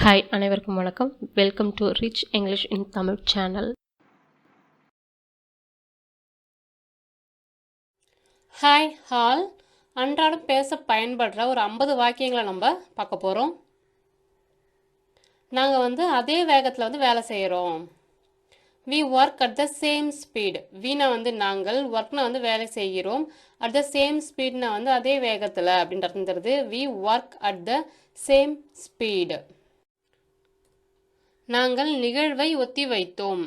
Hi அனைவருக்கும் வணக்கம். Welcome to rich English in Tamil channel. Hi hall. அன்றாடம் பேச பயன்படுற ஒரு 50 வாக்கியங்களை நம்ம பார்க்க போகிறோம். நாங்கள் அதே வேகத்தில் வேலை செய்கிறோம். We work at the same speed. வீணா நாங்கள், ஒர்க்னா வேலை செய்கிறோம். அட் த சேம் ஸ்பீட்னா அதே வேகத்தில் அப்படின்ற அர்த்தம் தருது. We work at the same speed. நாங்கள் நிகழ்வை ஒத்தி வைத்தோம்.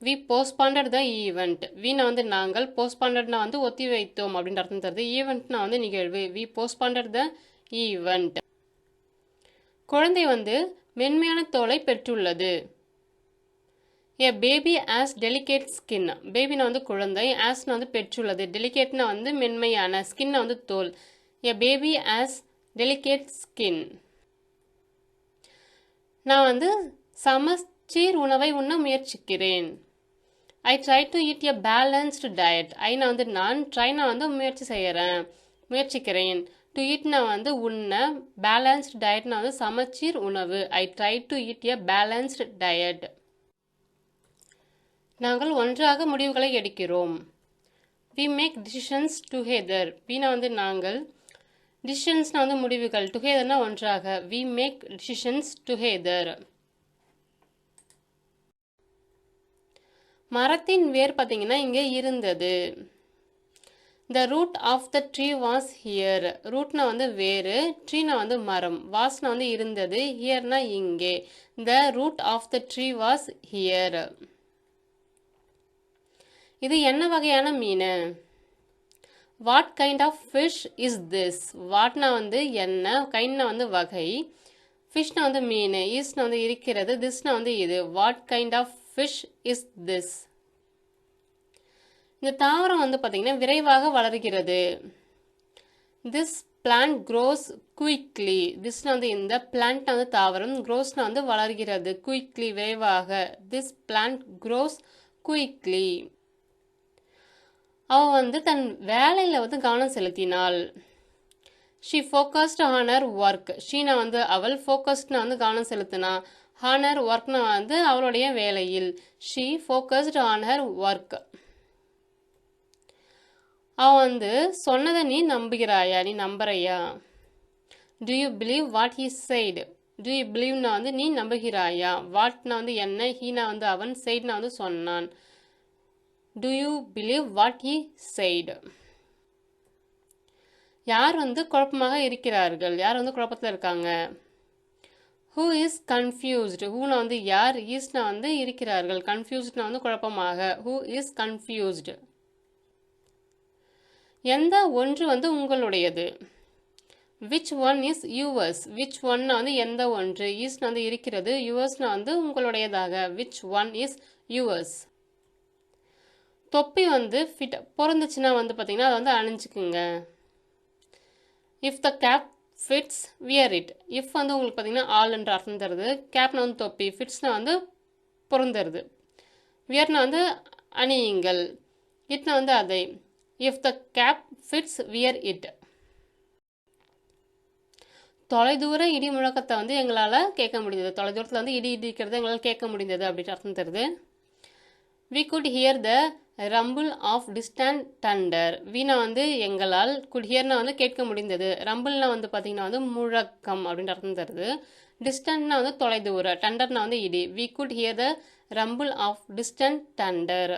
We postponed the event. வீணா நாங்கள், போஸ்ட்பாண்டட்னா ஒத்தி வைத்தோம் அப்படின்ற அர்த்தம் தருது. ஈவெண்ட்னா நிகழ்வு. We postponed the event. குழந்தை மென்மையான தோலை பெற்றுள்ளது. A baby has delicate skin. பேபினா குழந்தை, ஆஸ்னா பெற்றுள்ளது, டெலிகேட்னா மென்மையான, ஸ்கின்னா தோல். A baby has delicate skin. நான் சமச்சீர் உணவை உண்ண முயற்சிக்கிறேன். I try to eat a balanced diet. ஐனா நான், ட்ரைனா முயற்சி செய்கிறேன், முயற்சிக்கிறேன். டு ஈட்னா உண்ண, பேலன்ஸ்டு டயட்னா சமச்சீர் உணவு. I try to eat a balanced diet. நாங்கள் ஒன்றாக முடிவுகளை எடுக்கிறோம். We make decisions together. வீணா நாங்கள், டிசிஷன்ஸ்னா முடிவுகள், டுகெதர்னா ஒன்றாக. We make decisions together. மரத்தின் வேர் பார்த்தீங்கன்னா இங்கே இருந்தது. The root of the tree was here. ரூட்னா வேறு, ட்ரீனா மரம், வாஸ்னா இருந்தது, ஹியர்னா இங்கே. The root of the tree was here. இது என்ன வகையான மீன்? What kind of fish is this? வாட்னா என்ன, கைண்ட்னா வகை, ஃபிஷ்னா மீன், ஈஸ்னா இருக்கிறது, திஸ்னா இது. What kind of fish is this? இந்த தாவரம் பார்த்தீங்கன்னா விரைவாக வளர்கிறது. This plant grows quickly. திஸ்னா இந்த பிளான்ட் தாவரம், க்ரோஸ்னா வளர்கிறது, குயிக்லி விரைவாக. This plant grows quickly. அவள் தன் வேலையில் கவனம் செலுத்தினாள். She focused on her work. ஷீனா அவள், ஃபோக்கஸ்ட்னா கவனம் செலுத்தினா, ஹானர் ஒர்க்னா அவளுடைய வேலையில். She focused on her work. அவன் சொன்னதை நீ நம்புகிறாயா, நீ நம்புறையா? Do you believe what he said. To you பிலீவ்னா நீ நம்புகிறாயா. வாட்னா என்ன, ஹீனா அவன், செய்ட்னா சொன்னான். To you believe what he said. யார் குழப்பமாக இருக்கிறார்கள், யார் குழப்பத்தில் இருக்காங்க? Who is confused. ஹூனா யார், ஈஸ்னா இருக்கிறார்கள், கன்ஃபியூஸ்ட்னா குழப்பமாக. Who is confused. எந்த ஒன்று உங்களுடையது? Which one is yours. விச் ஒன்னா எந்த ஒன்று, ஈஸ்னா இருக்கிறது, யுவர்ஸ்னா உங்களுடையதாக. Which one is yours. தொப்பி ஃபிட் பொருந்துச்சுன்னா பார்த்தீங்கன்னா அதை அணிஞ்சுக்குங்க. If the cap fits wear it. If உங்களுக்கு பார்த்தீங்கன்னா ஆல்ன்ற அர்த்தம் தருது. கேப்னா தொப்பி, ஃபிட்ஸ்னா பொருந்துறது, வியர்னா அணியுங்கள், இட்னா அதை. If the cap fits wear it. தொலைதூர இடி முழக்கத்தை எங்களால் கேட்க முடிந்தது. தொலைதூரத்தில் இடி இடிக்கிறது எங்களால் கேட்க முடிந்தது அப்படின்ற அர்த்தம் தருது. We could hear the rumble of distant thunder. வீணா எங்களால், குட் ஹியர்னா கேட்க முடிந்தது, ரம்பிள்னா பார்த்தீங்கன்னா முழக்கம் அப்படின்ற அர்த்தம் தருது. டிஸ்டன்ட்னா தொலைதூர, டண்டர்னா இடி. We could hear the rumble of distant thunder.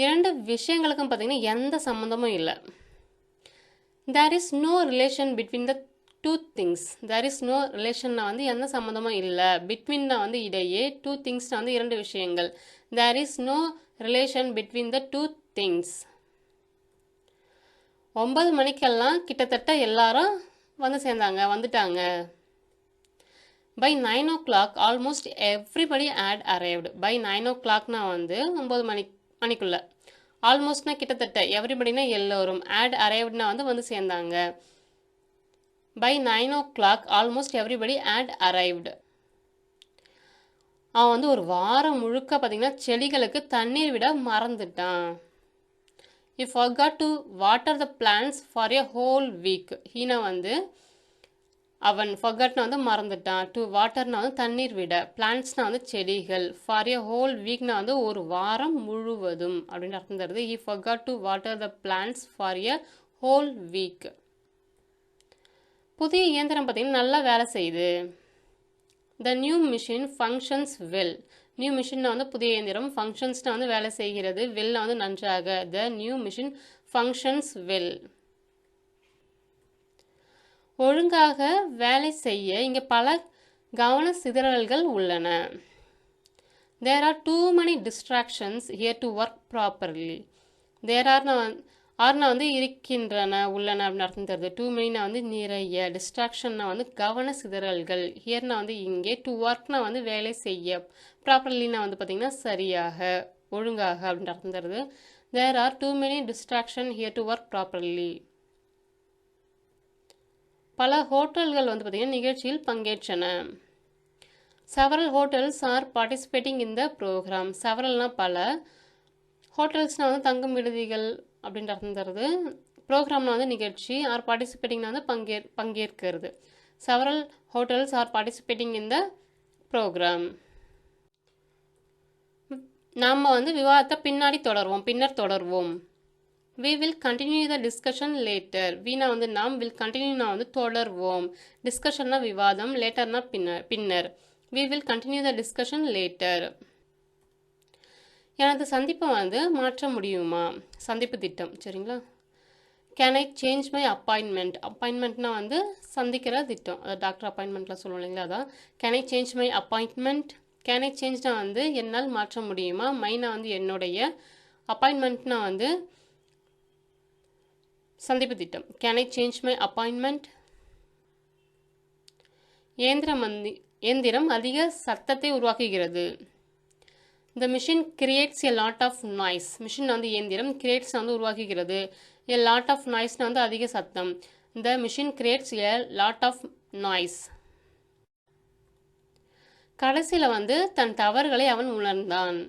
இரண்டு விஷயங்களுக்கும் பார்த்தீங்கன்னா எந்த சம்மந்தமும் இல்லை. There is no relation between the two things. There is no ரிலேஷன்னா எந்த சம்மந்தமும் இல்லை. பிட்வீன்னா இடையே, டூ திங்ஸ்னா இரண்டு விஷயங்கள். There is no relation between the two things. 9 மணிக்கெல்லாம் கிட்டத்தட்ட எல்லாரும் சேர்ந்தாங்க, வந்துட்டாங்க. By 9 o'clock almost everybody had arrived. By 9 o'clockனா 9 மணிக்குள்ள, ஆல்மோஸ்ட்னா கிட்டத்தட்ட, எவ்ரிபடினா எல்லோரும், had arrivedனா சேர்ந்தாங்க. By 9 o'clock almost everybody had arrived. அவன் ஒரு வாரம் முழுக்க பார்த்தீங்கன்னா செடிகளுக்கு தண்ணீர் விட மறந்துட்டான். He forgot to water the plants for a whole week. Heena அவன் ஃபர்கட்னா வந்து மறந்துட்டான். டு வாட்டர்னா வந்து தண்ணீர் விட. பிளான்ட்ஸ்னா வந்து செடிகள். ஃபார் எ ஹோல் வீக்னா வந்து ஒரு வாரம் முழுவதும் அப்படின்னு அர்த்தம் தருது. He forgot to water the plants for a whole week. புதிய இயந்திரம் பார்த்தீங்கன்னா நல்லா வேலை செய்யுது. The new machine functions well. New மிஷின்னா வந்து புதிய இயந்திரம், ஃபங்க்ஷன்ஸ்னா வந்து வேலை செய்கிறது, வெல்னா வந்து நன்றாக. த நியூ மிஷின் ஃபங்க்ஷன்ஸ் வெல். ஒழுங்காக வேலை செய்ய இங்கே பல கவன சிதறல்கள் உள்ளன. There are too many distractions here to work properly. There ஆர்னா வந்து இருக்கின்றன, உள்ளன அப்படின்னு அர்த்தம் தருது. டூ மெனினா வந்து நிறைய, டிஸ்ட்ராக்ஷன்னா வந்து கவன சிதறல்கள், ஹியர்னா வந்து இங்கே, டு ஒர்க்னா வந்து வேலை செய்ய, ப்ராப்பர்லினா வந்து பார்த்திங்கன்னா சரியாக, ஒழுங்காக அப்படின்னு அர்த்தம் தருது. There are too many distractions here to work properly. பல ஹோட்டல்கள் வந்து பார்த்திங்கன்னா நிகழ்ச்சியில் பங்கேற்றன. several hotels are participating in the program. severalனா பல, ஹோட்டல்ஸ்னால் வந்து தங்கும் விடுதிகள் அப்படின்ற அர்த்தம் தருது. ப்ரோக்ராம்னா வந்து நிகழ்ச்சி, ஆர் பார்ட்டிசிபேட்டிங்னா வந்து பங்கேற்கிறது. several hotels are participating in the program. நாம் வந்து விவாதத்தை பின்னர் தொடர்வோம். We will continue the discussion later. வீணா வந்து நாம், will continue வந்து தொடர்வோம், டிஸ்கஷன்னா விவாதம், லேட்டர்னா பின்னர். We will continue the discussion later. எனது சந்திப்பை வந்து மாற்ற முடியுமா? சந்திப்பு திட்டம் சரிங்களா. Can I change my appointment. அப்பாயின்மெண்ட்னா வந்து சந்திக்கிற திட்டம், அது டாக்டர் அப்பாயின்மெண்ட்லாம் சொல்லுவோம் இல்லைங்களா, அதான். Can I change my appointment. Can I சேஞ்ச்னா வந்து என்னால் மாற்ற முடியுமா, மைனா வந்து என்னுடைய, அப்பாயின்மெண்ட்னா வந்து சந்திப்பு திட்டம். Can I change my appointment. இயந்திரம் அதிக சத்தத்தை உருவாக்குகிறது. The machine creates a lot of noise. Machine வந்து இயந்திரம், கிரியேட்ஸ் வந்து உருவாக்குகிறது, a lot of noise வந்து அதிக சத்தம். The machine creates a lot of noise. கடைசியில் வந்து தன் தவறுகளை அவன் உணர்ந்தான்.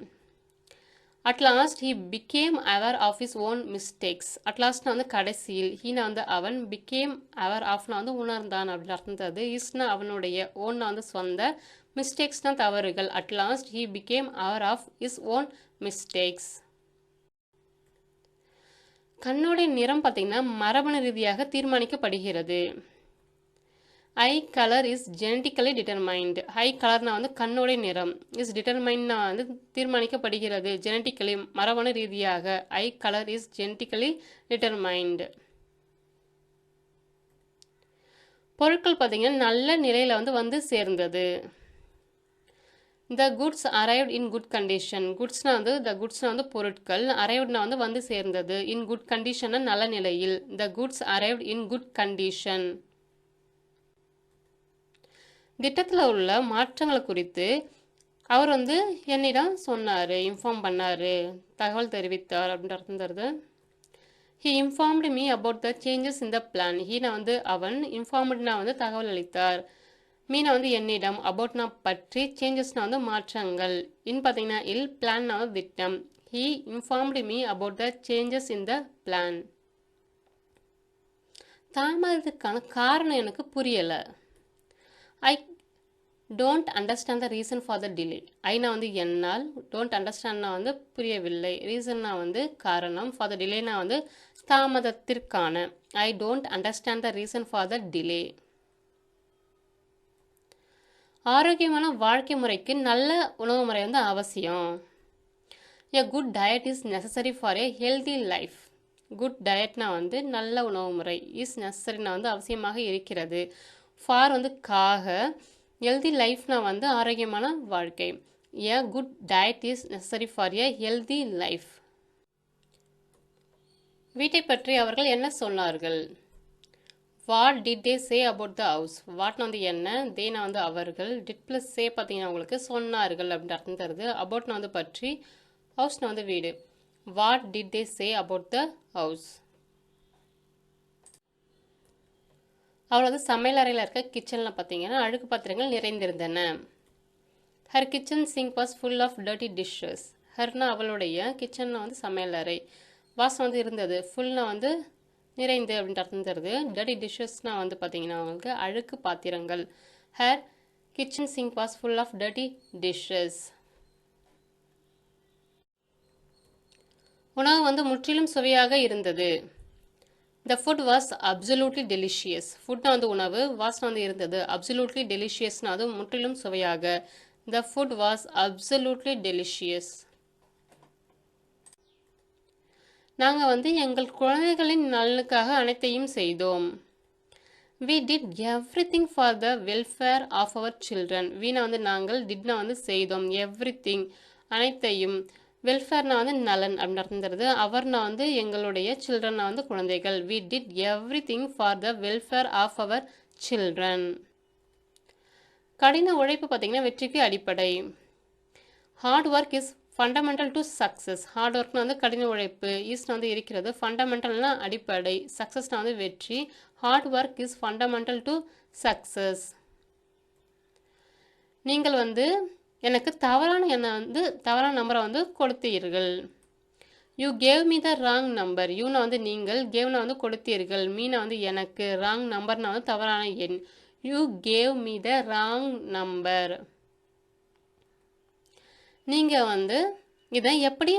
At last he became aware of his own mistakes. At lastனா வந்து கடைசியில், ஹீனா வந்து அவன், became aware ofனா வந்து உணர்ந்தான் அப்படின்னு அர்த்தம் தருது. இஸ்னா அவனுடைய, ஓன்னா வந்து சொந்த, மிஸ்டேக்ஸ்னா தவறுகள். At last he became aware of his own mistakes. கண்ணுடைய நிறம் பார்த்தீங்கன்னா மரபணு ரீதியாக தீர்மானிக்கப்படுகிறது. ஐ கலர் இஸ் ஜெனட்டிக்கலி டிட்டர்மைன்டு. ஐ கலர்னா வந்து கண்ணுடைய நிறம், இஸ் டிட்டர்மைன்னா வந்து தீர்மானிக்கப்படுகிறது, ஜெனட்டிக்கலி மரபணு ரீதியாக. ஐ கலர் இஸ் ஜெனட்டிக்கலி டிட்டர்மைன்டு. பொருட்கள் பார்த்தீங்கன்னா நல்ல நிலையில் வந்து சேர்ந்தது. The goods arrived in good condition. Goodsனா வந்து, the goodsனா வந்து பொருட்கள், arrivedனா வந்து சேர்ந்தது, in good condition நல்ல நிலையில். The goods arrived in good condition. திட்டத்தில் உள்ள மாற்றங்களை குறித்து அவர் வந்து என்னிடம் சொன்னார், இன்ஃபார்ம் பண்ணார், தகவல் தெரிவித்தார் அப்படின்ற அர்த்தம் தருது. He informed me about the changes in the plan. Heena வந்து அவன், இன்ஃபார்ம்ட்னா வந்து தகவல் அளித்தார், மீனா வந்து என்னிடம், அபவுட்னா பற்றி, சேஞ்சஸ்னா வந்து மாற்றங்கள், இன் பார்த்தீங்கன்னா இல், பிளான்னா வந்து திட்டம். He informed me about the changes in the plan. தாமதத்துக்கான காரணம் எனக்கு புரியலை. I don't understand the reason for the delay. ஐனா வந்து என்னால், டோன்ட் அண்டர்ஸ்டாண்ட்னா வந்து புரியவில்லை, ரீசன்னா வந்து காரணம், ஃபார் த டிலேனா வந்து தாமதத்திற்கான. I don't understand the reason for the delay. ஆரோக்கியமான வாழ்க்கை முறைக்கு நல்ல உணவு முறை வந்து அவசியம். A good diet is necessary for a healthy life. Good டயட்னா வந்து நல்ல உணவு முறை, இஸ் நெசசரினா வந்து அவசியமாக இருக்கிறது, ஃபார் வந்து காக, ஹெல்தி லைஃப்னா வந்து ஆரோக்கியமான வாழ்க்கை. A good diet is necessary for a healthy life. வீட்டை பற்றி அவர்கள் என்ன சொன்னார்கள்? What did they say about the house. வாட்னா வந்து என்ன, தேனா வந்து அவர்கள், டிட் ப்ளஸ் சே பார்த்தீங்கன்னா உங்களுக்கு சொன்னார்கள் அப்படின்னு அர்த்தம் தருது. அபவுட்னா வந்து பற்றி, ஹவுஸ்னா வந்து வீடு. What did they say about the house. அவள் வந்து சமையல் அறையில் இருக்க கிச்சனில் பார்த்தீங்கன்னா அழுக்கு பாத்திரங்கள் நிறைந்திருந்தன. Her kitchen sink was full of dirty dishes. ஹர்னா அவளுடைய, கிச்சன்னா வந்து சமையல் அறை, வாஸ் வந்து இருந்தது, ஃபுல்னா வந்து நிறைந்து அப்படின்ட்டு அர்த்தம் தருது. டர்ட்டி டிஷ்ஷஸ்னால் வந்து பார்த்தீங்கன்னா உங்களுக்கு அழுக்கு பாத்திரங்கள். Her kitchen sink was full of dirty dishes. உணவு வந்து முற்றிலும் சுவையாக இருந்தது. The food was absolutely delicious. ஃபுட்னா வந்து உணவு, வாஸ்னா வந்து இருந்தது, absolutely deliciousனா அது முற்றிலும் சுவையாக. The food was absolutely delicious. நாங்கள் வந்து எங்கள் குழந்தைகளின் நலனுக்காக அனைத்தையும் செய்தோம். We did everything for the welfare of our children. வீணா வந்து நாங்கள், டிட்னா வந்து செய்தோம், everything அனைத்தையும், வெல்ஃபேர்னா வந்து நலன் அப்படின்னு அர்த்தம் தருது. அவர்னா வந்து எங்களுடைய, சில்ட்ரன்னா வந்து குழந்தைகள். We did everything for the welfare of our children. கடின உழைப்பு பார்த்தீங்கன்னா வெற்றிக்கு அடிப்படை. Hard work is fundamental to success. Hard ஒர்க்னா வந்து கடின உழைப்பு, ஈஸ்னா வந்து இருக்கிறது, ஃபண்டமெண்டல்னா அடிப்படை, சக்ஸஸ்னா வந்து வெற்றி. Hard work is fundamental to success. நீங்கள் வந்து எனக்கு தவறான நம்பரை வந்து கொடுத்தீர்கள். You gave me the wrong number. யூனா வந்து நீங்கள், கேவ்னா வந்து கொடுத்தீர்கள், மீனா வந்து எனக்கு, ராங் நம்பர்னா வந்து தவறான எண். You gave me the wrong number. நீங்கள் வந்து இதை எப்படி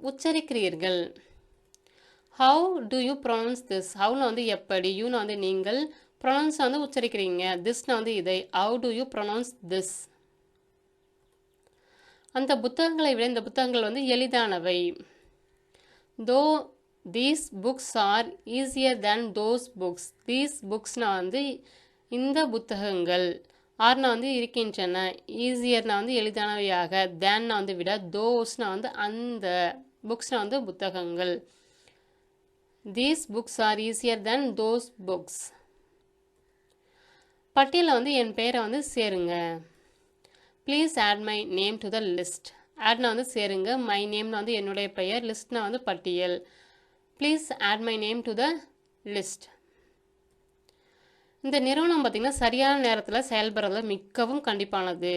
உச்சரிக்கிறீர்கள்? How do you pronounce this? ஹவுனா வந்து எப்படி, யூனா வந்து நீங்கள், ப்ரொனவுன்ஸ் வந்து உச்சரிக்கிறீங்க, திஸ்னா வந்து இதை. How do you pronounce this? அந்த புத்தகங்களை விட இந்த புத்தகங்கள் வந்து எளிதானவை. Though these books are easier than those books. These புக்ஸ்னா வந்து இந்த புத்தகங்கள், ஆர்னா வந்து இருக்கின்றன, ஈஸியர்னா வந்து எளிதானவையாக, தேன்னா வந்து விட, தோஸ்னா வந்து அந்த, புக்ஸ்னா வந்து புத்தகங்கள். These books are easier than those books. பட்டியலில் வந்து என் பெயரை வந்து சேருங்க. Please add my name to the list. ஆட்னா வந்து சேருங்க, மை நேம்னா வந்து என்னுடைய பெயர், லிஸ்ட்னா வந்து பட்டியல். Please add my name to the list. இந்த நிறுவனம் பார்த்திங்கன்னா சரியான நேரத்தில் செயல்படுறதுல மிகவும் கண்டிப்பானது.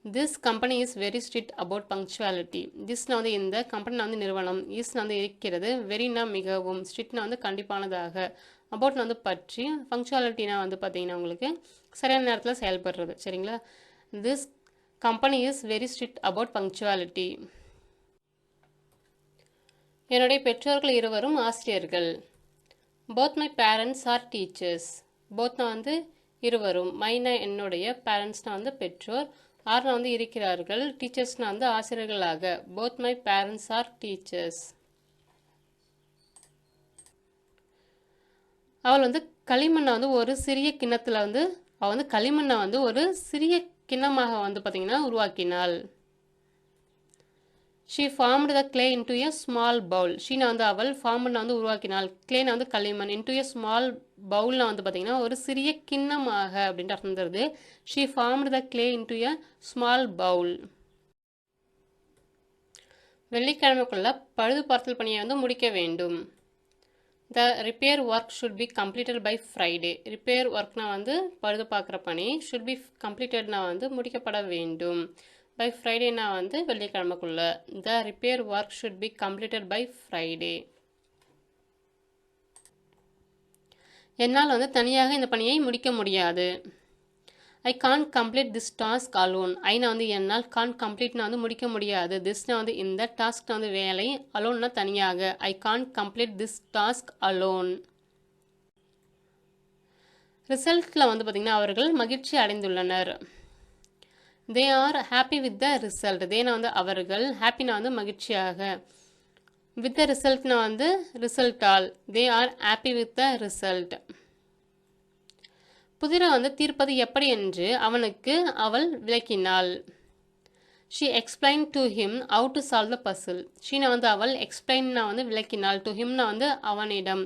This company is very strict about punctuality. திஸ்னா வந்து இந்த, கம்பெனினா வந்து நிறுவனம், ஈஸ்னா வந்து இருக்கிறது, வெரினா மிகவும், ஸ்ட்ரிக்ட்னா வந்து கண்டிப்பானதாக, அபவுட்னா வந்து பற்றி, பங்க்சுவாலிட்டினா வந்து பார்த்திங்கன்னா உங்களுக்கு சரியான நேரத்தில் செயல்படுறது. சரிங்களா? This company is very strict about punctuality. என்னுடைய பெற்றோர்கள் இருவரும் ஆசிரியர்கள். Both my parents are teachers. போத்னா வந்து இருவரும், மைனா என்னுடைய, பேரண்ட்ஸ்னா வந்து பெற்றோர், ஆர்னா வந்து இருக்கிறார்கள், டீச்சர்ஸ்னா வந்து ஆசிரியர்களாக. Both my parents are teachers. அவள் வந்து களிமண்ணை வந்து ஒரு சிறிய கிண்ணத்தில் வந்து, அவள் வந்து களிமண்ணை வந்து ஒரு சிறிய கிண்ணமாக வந்து பார்த்திங்கன்னா உருவாக்கினாள். She formed the clay into a small bowl. ஷீனா வந்து அவள், ஃபார்ம்னா வந்து உருவாக்கினாள், கிளேனா வந்து களிமண், இன்டு எ ஸ்மால் பவுல்னா வந்து பார்த்திங்கன்னா ஒரு சிறிய கிண்ணமாக அப்படின்ட்டு அர்த்தம் தருது. She formed the clay into a small bowl. வெள்ளிக்கிழமைக்குள்ள பழுது பார்த்தல் பணியை வந்து முடிக்க வேண்டும். The repair work should be completed by Friday. Repair ஒர்க்னா வந்து பழுது பார்க்குற பணி, ஷுட் பி கம்ப்ளீட்டட்னா வந்து முடிக்கப்பட வேண்டும், பை ஃப்ரைடேனா வந்து வெள்ளிக்கிழமைக்குள்ள. The repair work should be completed by Friday. என்னால் வந்து தனியாக இந்த பணியை முடிக்க முடியாது. I can't complete this task alone. ஐனா வந்து என்னால், கான்ட் கம்ப்ளீட்னா வந்து முடிக்க முடியாது, திஸ்னா வந்து இந்த, டாஸ்க்னா வந்து வேலை, அலோன்னா தனியாக. I can't complete this task alone. ரிசல்ட்டில் வந்து பார்த்திங்கன்னா அவர்கள் மகிழ்ச்சி அடைந்துள்ளனர். They are happy with the result. தேனா வந்து அவர்கள், ஹாப்பினா வந்து மகிழ்ச்சியாக, வித் த ரிசல்ட்னா வந்து ரிசல்ட்டால். They are happy with the result. புதிரை வந்து தீர்ப்பது எப்படி என்று அவனுக்கு அவள் விளக்கினாள். She explain to him how to solve the puzzle. ஷீனா வந்து அவள், எக்ஸ்பிளைன்னா வந்து விளக்கினாள், டு ஹிம்னா வந்து அவனிடம்,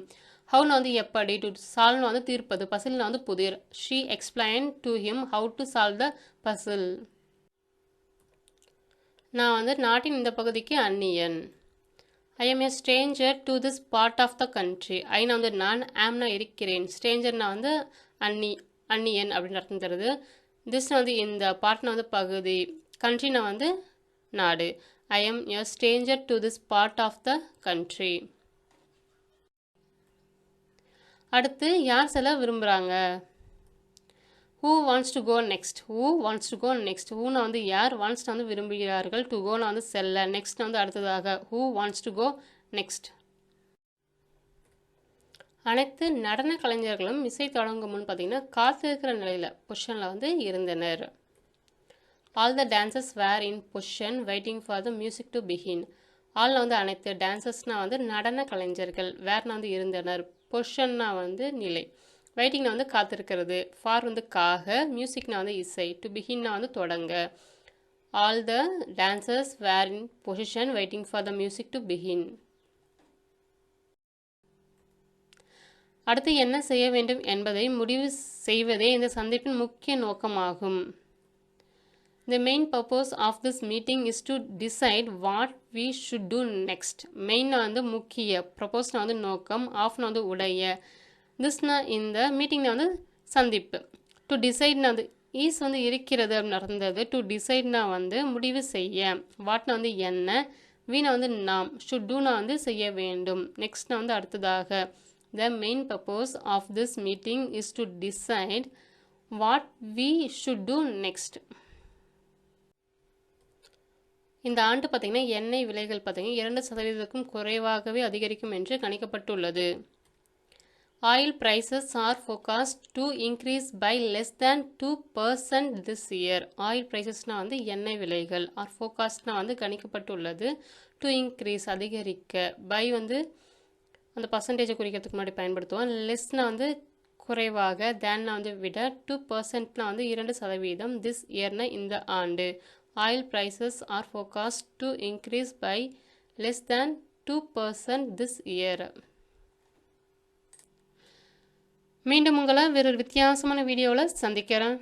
ஹவுனா வந்து எப்படி, டு சால்வ்னா வந்து தீர்ப்பது, பசில்னா வந்து புதிர். She explain to him how to solve the puzzle. நான் வந்து நாட்டின் இந்த பகுதிக்கு அந்நியன். I am a stranger to this part of the country. ஐனா வந்து நான், ஆம்னா இருக்கிறேன், ஸ்ட்ரேஞ்சர்னா வந்து அந்நியன் அப்படின்னு அர்த்தம் தருது. திஸ்னா வந்து இந்த, பார்ட்னா வந்து பகுதி, கண்ட்ரினா வந்து நாடு. I am a stranger to this part of the country. அடுத்து யார் செல்ல விரும்புகிறாங்க? who wants to go next? who wants to go next? whoனா வந்து யார், wants வந்து விரும்புகிறார்கள், to goனா வந்து செல்ல, next வந்து அடுத்ததாக. who wants to go next? அனைத்து நடன கலைஞர்களும் இசை தொடங்கும் முன் பார்த்தீங்கன்னா காத்திருக்கிற நிலையில் பொசிஷனில் வந்து இருந்தனர். all the dancers were in position waiting for the music to begin. ஆல்னா வந்து அனைத்து, டான்சர்ஸ்னா வந்து நடன கலைஞர்கள், வேர்னா வந்து இருந்தனர், பொசிஷன்னா வந்து நிலை, வெயிட்டிங்னா வந்து காத்திருக்கிறது, ஃபார் வந்து காக, மியூசிக்னா வந்து இசை, டு பிகின்னா வந்து தொடங்க. All the dancers were in position waiting for the music to begin. அடுத்து என்ன செய்ய வேண்டும் என்பதை முடிவு செய்வதே இந்த சந்திப்பின் முக்கிய நோக்கமாகும். The main purpose of this meeting is to decide what we should do next. மெயின்னா வந்து முக்கிய, ப்ரப்போஸ்னா வந்து நோக்கம், ஆஃப்னா வந்து உடைய, திஸ்னா இந்த, மீட்டிங்னா வந்து சந்திப்பு. டு டிசைட்னா வந்து ஈஸ் வந்து இருக்கிறது நடந்தது, டு டிசைட்னா வந்து முடிவு செய்ய, வாட்னா வந்து என்ன, வீணா வந்து நாம், ஷுட் டூனா வந்து செய்ய வேண்டும், நெக்ஸ்ட்னா வந்து அடுத்ததாக. The main purpose of this meeting is to decide what we should do next. இந்த ஆண்டு பார்த்திங்கன்னா எண்ணெய் விலைகள் பார்த்திங்கன்னா 2% குறைவாகவே அதிகரிக்கும் என்று கணிக்கப்பட்டுள்ளது. Oil prices are forecast to increase by less than 2% this year. Oil ப்ரைஸஸ்னால் வந்து எண்ணெய் விலைகள், ஆர் ஃபோகாஸ்ட்னால் வந்து கணிக்கப்பட்டுள்ளது, டு இன்க்ரீஸ் அதிகரிக்க, பை வந்து அந்த பர்சன்டேஜை குறிக்கிறதுக்கு முன்னாடி பயன்படுத்துவோம், லெஸ்னால் வந்து குறைவாக, தேன்னா வந்து விட, 2%னா வந்து 2%, திஸ் இயர்னா இந்த ஆண்டு. Oil prices are forecast to increase by less than 2% this year. மீண்டும் உங்களை வேறொரு வித்தியாசமான வீடியோவில் சந்திக்கிறேன்.